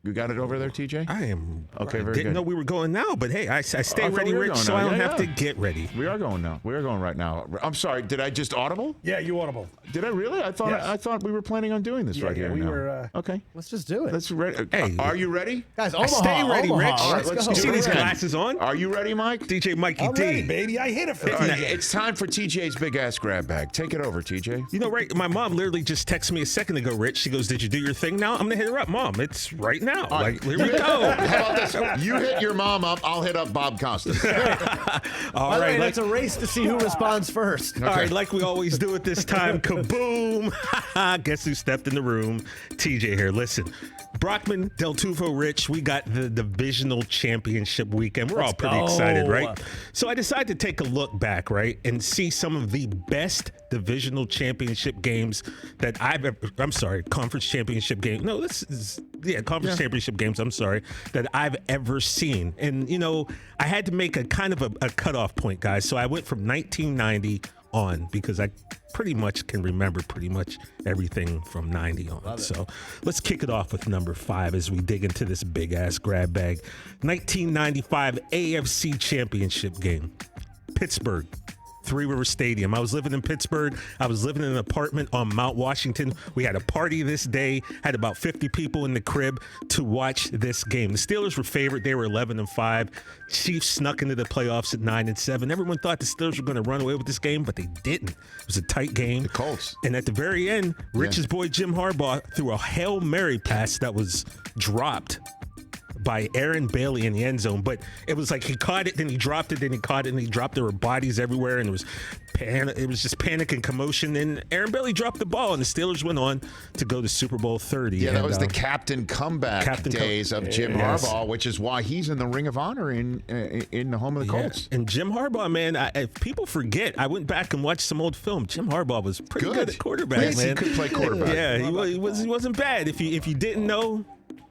You got it over there, TJ? I am. Okay, I very didn't good. know we were going now, but hey, I stay ready, Rich, so I don't have to get ready. We are going now. We are going right now. I'm sorry. Did I just audible? Yeah, you audible. Did I really? I thought Yes. I thought we were planning on doing this right here. We now. were. Okay. Let's just do it. Let's ready. Hey. Are you ready? Guys, I Omaha, stay ready, Omaha. Rich. All right, let's You do see it these again. glasses on? Are you ready, Mike? DJ Mikey I'm D. ready, baby. I hit it for All right, TJ. it's time for TJ's big ass grab bag. Take it over, TJ. You know, right? My mom literally just texted me a second ago, Rich. She goes, "Did you do your thing now?" I'm gonna hit her up, Mom. It's right now. All right. Here we go. How about this? You hit your mom up. I'll hit up Bob Costas. All By the right, way, it's a race to see who responds first. All right, like we always do at this time, kaboom! Guess who stepped in the room? TJ here. Listen, Brockman, Del Tufo, Rich, we got the divisional championship weekend. We're all pretty excited, right? So I decided to take a look back, right, and see some of the best divisional championship games that I've ever, conference championship game. No, conference championship games, that I've ever seen. And, you know, I had to make a kind of a cutoff point, guys. So I went from 1990 on because I pretty much can remember pretty much everything from 90 on. So let's kick it off with number 5 as we dig into this big ass grab bag. 1995 AFC Championship game. Pittsburgh. Three River Stadium. I was living in Pittsburgh. I was living in an apartment on Mount Washington. We had a party this day, had about 50 people in the crib to watch this game. The Steelers were favored. They were 11-5. Chiefs snuck into the playoffs at 9-7. Everyone thought the Steelers were going to run away with this game, but they didn't. It was a tight game. The Colts. And at the very end, Rich's boy Jim Harbaugh threw a Hail Mary pass that was dropped by Aaron Bailey in the end zone, but it was like he caught it, then he dropped it, then he caught it, and he dropped. There were bodies everywhere, and it was just panic and commotion. And Aaron Bailey dropped the ball, and the Steelers went on to go to Super Bowl 30. Yeah, that was the captain comeback days of Jim Harbaugh, which is why he's in the Ring of Honor in the home of the Colts. And Jim Harbaugh, man, if people forget, I went back and watched some old film. Jim Harbaugh was pretty good at quarterback, yes, man. He could play quarterback. Yeah, he wasn't bad. If you didn't know,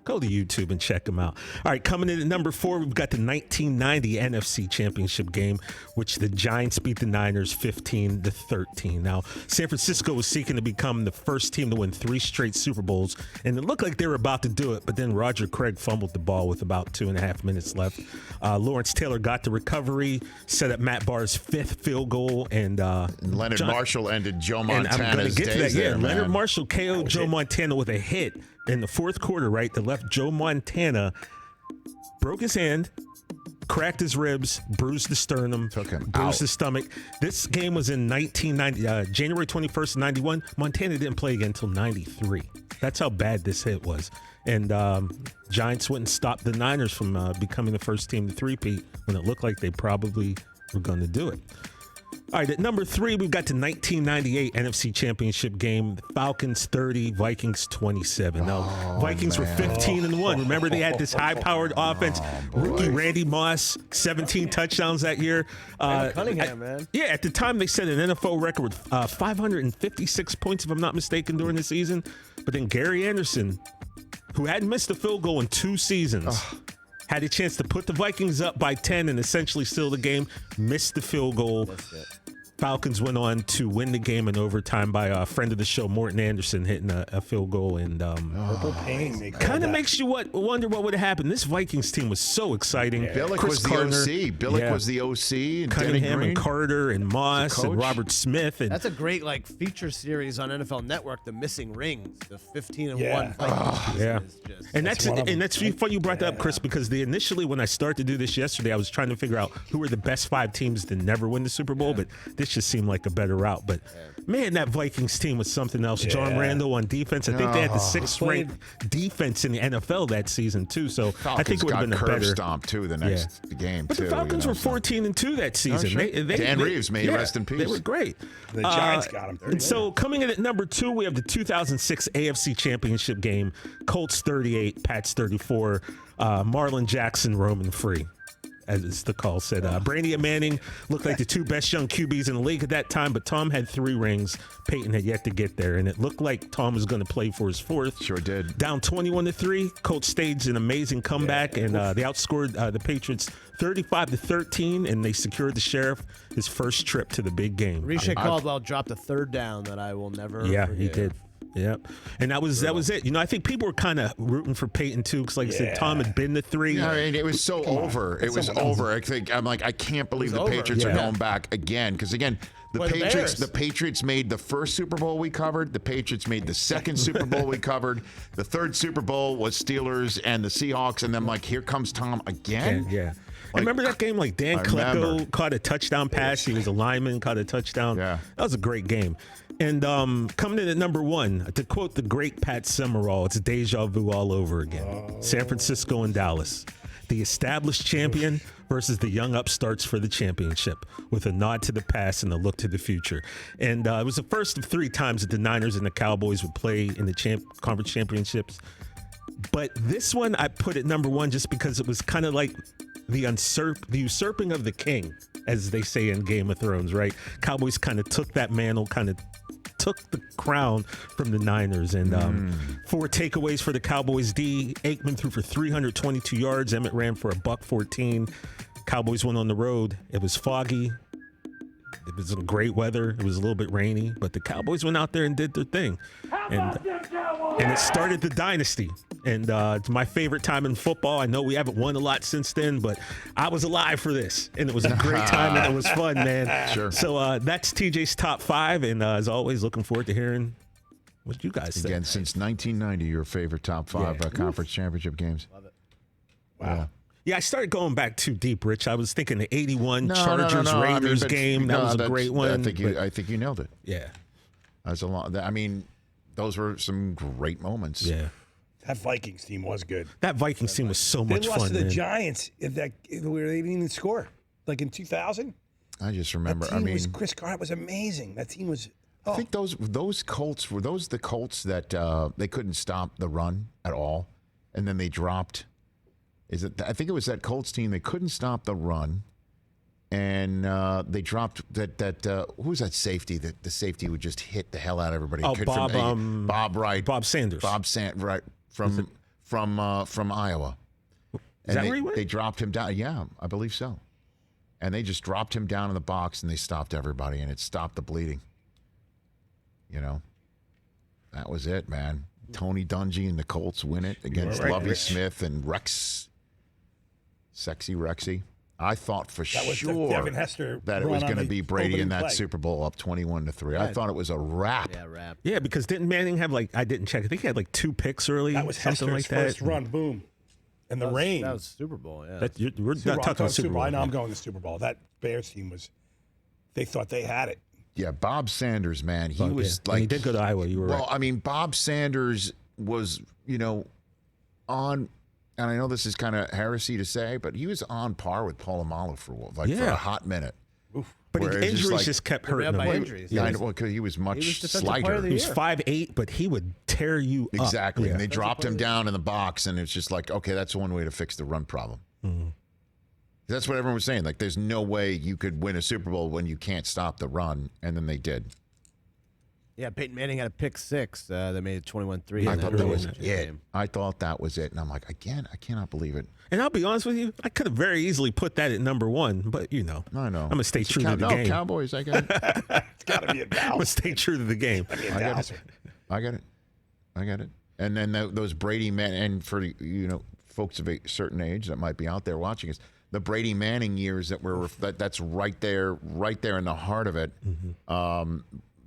go to YouTube and check them out. All right, coming in at number 4, we've got the 1990 NFC Championship game, which the Giants beat the Niners 15-13. Now, San Francisco was seeking to become the first team to win 3 straight Super Bowls, and it looked like they were about to do it, but then Roger Craig fumbled the ball with about 2.5 minutes left. Lawrence Taylor got the recovery, set up Matt Barr's 5th field goal, and Leonard Marshall ended Joe Montana's and I'm going to get to that. there, Leonard man. Marshall KO'd Joe Montana with a hit in the 4th quarter, right? That left Joe Montana, broke his hand, cracked his ribs, bruised the sternum, bruised his stomach. This game was in 1990, January 21st, 91. Montana didn't play again until 93. That's how bad this hit was. And Giants wouldn't stop the Niners from becoming the first team to three-peat when it looked like they probably were going to do it. All right, at number 3, we've got the 1998 NFC Championship game. Falcons 30, Vikings 27. Now, Vikings were 15-1. Remember, they had this high-powered offense. Rookie Randy Moss, 17 touchdowns that year. Cunningham, man. Yeah, at the time, they set an NFL record with 556 points, if I'm not mistaken, during the season. But then Gary Anderson, who hadn't missed a field goal in 2 seasons, had a chance to put the Vikings up by 10 and essentially seal the game, missed the field goal. Falcons went on to win the game in overtime by a friend of the show, Morton Anderson, hitting a field goal. And Purple pain. kind of makes you wonder what would have happened. This Vikings team was so exciting. Billick was the OC. Billick was the OC. And Cunningham Denny and Carter and Moss and Robert Smith. And That's a great feature series on NFL Network, The Missing Rings, the 15-1 Yeah. Vikings. yeah. Is just, And that's fun you brought that up, Chris, because initially when I started to do this yesterday, I was trying to figure out who were the best 5 teams to never win the Super Bowl, but this just seemed like a better route. But man, that Vikings team was something else. John Randall on defense. I think they had the 6th ranked defense in the NFL that season too. So Falcons I think it would have been a curve better stomp too the next game. But the Falcons were 14-2 that season. Dan Reeves, may he rest in peace. They were great. The Giants got him. And so coming in at number 2, we have the 2006 AFC Championship game. Colts 38, Pats 34. Marlon Jackson roaming free, as the call said. Brady and Manning looked like the 2 best young QBs in the league at that time, but Tom had 3 rings. Peyton had yet to get there, and it looked like Tom was going to play for his 4th. Sure did. Down 21-3, Colts staged an amazing comeback, and they outscored the Patriots 35-13, and they secured the Sheriff his first trip to the big game. Risha Caldwell dropped a 3rd down that I will never forget. He did. Yep. And that was it. You know, I think people were kind of rooting for Peyton too, because like I said, Tom had been to 3. Yeah, I mean, it was so over. It was over. I can't believe the Patriots are going back again. Because again, the Patriots made the first Super Bowl we covered. The Patriots made the second Super Bowl we covered. The third Super Bowl was Steelers and the Seahawks. And then like, here comes Tom again. Yeah. Like, remember that game? Like Dan Klecko caught a touchdown pass. He was a lineman, caught a touchdown. Yeah. That was a great game. And coming in at number 1, to quote the great Pat Summerall, it's deja vu all over again. San Francisco and Dallas. The established champion versus the young upstarts for the championship, with a nod to the past and a look to the future. And it was the first of 3 times that the Niners and the Cowboys would play in the conference championships. But this one, I put at number 1 just because it was kind of like the usurping of the king, as they say in Game of Thrones, right? Cowboys kind of took that mantle, kind of took the crown from the Niners. And 4 takeaways for the Cowboys D. Aikman threw for 322 yards. Emmett ran for $114. Cowboys went on the road. It was foggy. It was great weather. It was a little bit rainy, but the Cowboys went out there and did their thing. And it started the dynasty. And it's my favorite time in football. I know we haven't won a lot since then, but I was alive for this. And it was a great time, and it was fun, man. Sure. So that's TJ's top 5. And as always, looking forward to hearing what you guys say. Again, since 1990, your favorite top 5 conference championship games. Love it. Wow. Yeah, I started going back too deep, Rich. I was thinking the 81 Chargers-Raiders game. That was a great one. I think you nailed it. Yeah. That's a lot. I mean, those were some great moments. Yeah. That Vikings team was good. That Vikings team was so much fun. They lost to the Giants where they didn't even score. Like in 2000. I just remember. That team was Chris Garnett was amazing. That team was. I think those Colts were the Colts that they couldn't stop the run at all, and then they dropped. I think it was that Colts team. They couldn't stop the run, and they dropped that. Who was that safety? That the safety would just hit the hell out of everybody. Oh, Bob Wright. Bob Sanders. Right from Iowa. Is that where he went? They dropped him down. Yeah, I believe so. And they just dropped him down in the box, and they stopped everybody, and it stopped the bleeding. You know, that was it, man. Tony Dungy and the Colts win it against Lovie Smith and Rex. Sexy Rexy. I thought for sure that it was going to be Brady in that Super Bowl up 21-3. I thought it was a wrap. Yeah, wrap. Yeah, because didn't Manning have I didn't check. I think he had 2 picks early. That was something Hester's like that. first run. Boom. And the rain. That was Super Bowl, yeah. We're not talking Super Bowl. I know I'm going to Super Bowl. That Bears team they thought they had it. Yeah, Bob Sanders, man. He was he did go to Iowa. You were right. Well, I mean, Bob Sanders was, on. And I know this is kind of heresy to say, but he was on par with Polamalu for a hot minute. Oof. But injuries just kept hurting him. Injuries. Yeah, because he was much slighter. He was 5'8", but he would tear you up. Exactly. Yeah. And they dropped him down in the box, and it's just like, okay, that's one way to fix the run problem. Mm-hmm. That's what everyone was saying. Like, there's no way you could win a Super Bowl when you can't stop the run, and then they did. Yeah, Peyton Manning had a pick 6 that made it 21-3. I thought that was it. I thought that was it. And I'm like, again, I cannot believe it. And I'll be honest with you, I could have very easily put that at number 1, but I know. I'm going to stay true to the game. Cowboys, I get it. It's got to be a Dallas. I'm going to stay true to the game. I get it. And then those Brady men, and for folks of a certain age that might be out there watching us, the Brady Manning years that's right there in the heart of it. Mm-hmm.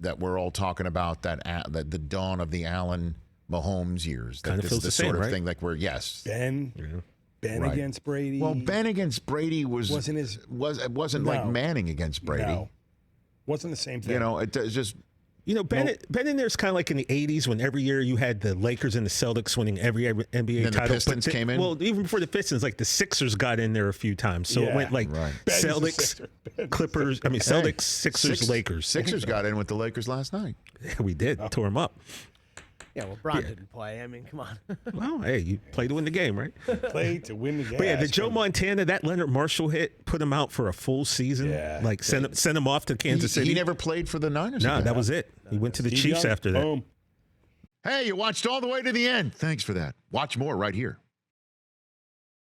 That we're all talking about, that the dawn of the Allen Mahomes years. Kind of feels the same, sort of right? thing like we're Ben against Brady. Well, Ben against Brady wasn't like Manning against Brady. No. Wasn't the same thing. It's just. Ben in there's kind of like in the 80s when every year you had the Lakers and the Celtics winning every NBA then title. The Pistons came in? Well, even before the Pistons, the Sixers got in there a few times. So it went Celtics, Clippers, Celtics, Sixers, Lakers. Sixers got in with the Lakers last night. Yeah, we did. Tore them up. Yeah, well, Bron didn't play. I mean, come on. Well, hey, you play to win the game, right? Play to win the game. But yeah, the Joe Montana, that Leonard Marshall hit, put him out for a full season. Yeah. Sent him off to Kansas City. He never played for the Niners. No, that was it. He went to the Chiefs after that. Boom. Hey, you watched all the way to the end. Thanks for that. Watch more right here.